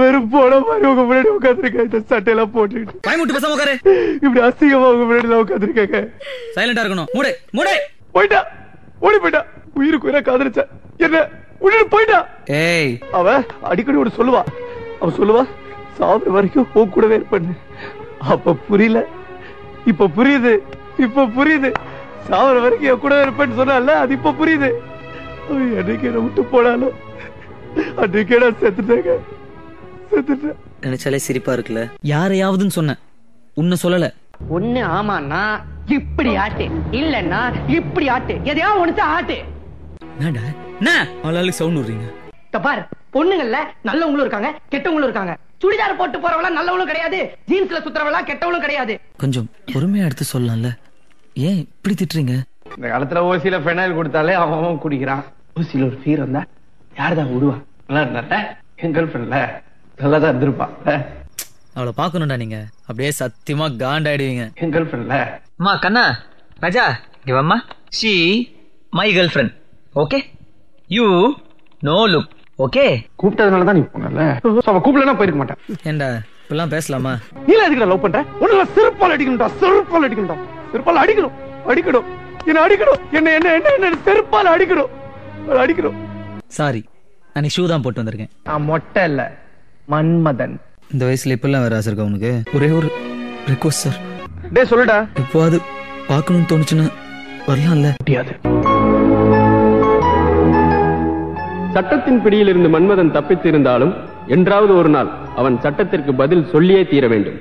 வெறும் போன மாதிரி உங்க முன்னாடி உட்காந்துருக்கேன். இந்த சட்டையெல்லாம் போட்டுக்கிட்டு பயமுட்டு பேசாம உட்காரு. இப்படி அசிங்கமா உங்க முன்னாடி உட்காந்துருக்காங்க. சைலண்டா இருக்கணும். மூடு மூடு. போயிட்டா ஓடி போயிட்டா. உயிருக்கு உயிரா காதலிச்ச என்ன உடனே போயிட்டா. ஏய் அவ அடிக்கடி ஒரு சொல்லுவா. அவ சொல்லுவா சாவு வரைக்கும் உன் கூடவே இருப்பேன்னு. அப்ப புரியல, இப்ப புரியுது. இப்ப புரியுது. சாவர வரைக்கும் என் கூடவே இருப்பேன்னு சொன்னால அது இப்ப புரியுது. என்னைக்கு என்ன விட்டு போனாலும் அன்னைக்கே நான் செத்துட்டேங்க. நினைச்சாலே சிரிப்பா இருக்குல்ல. யாரையாவதுன்னு சொன்ன, உன்னை சொல்லல. ஒண்ணு ஆமாண்ணா இப்படி ஆட்டு, இல்லன்னா இப்படி ஆட்டு, எதையாவது ஒண்ணு ஆட்டு. என்னடா என்ன ஆளாளுக்கு சவுண்ட் விடுறீங்க? பாரு, பொண்ணுங்கள்ல நல்லவங்களும் இருக்காங்க, கெட்டவங்களும் இருக்காங்க. சுடிதார் போட்டு போறவளா நல்லவளும் கிடையாது, ஜீன்ஸ்ல சுத்துறவளா கெட்டவளும் கிடையாது. கொஞ்சம் பொறுமையா எடுத்து சொல்லலாம்ல. ஏன் இப்படி திட்டுறீங்க? இந்த காலத்துல ஓசியில பெனாயில் கொடுத்தாலே அவன் குடிக்கிறான். ஓசியில ஒரு ஃபீர் வந்தா யாருதான் விடுவா? நல்லா இருந்தா என் கேர்ள் ஃபிரெண்ட்ல நல்லாதான் இருந்திருப்பா. அவளை பாக்கணும்டா நீங்க. அப்படியே சத்தியமா காண்டாயிடுவீங்க. என் கேர்ள் ஃபிரெண்ட்ல அம்மா கண்ணா ராஜா இங்க வாம்மா. She my girlfriend. Okay you know look. Okay கூப்பிட்டதுனாலதான் நீ போனல. அவ கூப்பிடலன்னா போயிருக்க மாட்டேன். ஏண்டா இப்பெல்லாம் பேசலாமா? நீ எதுக்கு லவ் பண்ற? உன்ன செருப்பால் அடிக்கணும்டா. செருப்பால் அடிக்கணும்டா. செருப்பால் அடிக்கணும். அடிக்கணும். என்ன அடிக்கணும். என்ன என்ன என்ன என்ன செருப்பால் அடிக்கணும். அடிக்கணும். சாரி, நான் ஷூ தான் போட்டு வந்திருக்கேன். நான் மொட்டை இல்ல, மன்மதன். இந்த வயசுல இப்பெல்லாம் வேற ஆசை இருக்கா உனக்கு? ஒரே ஒரு ரிக்வஸ்ட் சார். டே சொல்லுடா. இப்போ அது பார்க்கணும்னு தோணுச்சுன்னா வரலாம்ல? முடியாது. சட்டத்தின் பிடியில் இருந்து மன்மதன் தப்பித்திருந்தாலும் என்றாவது ஒரு நாள் அவன் சட்டத்திற்கு பதில் சொல்லியே தீர வேண்டும்.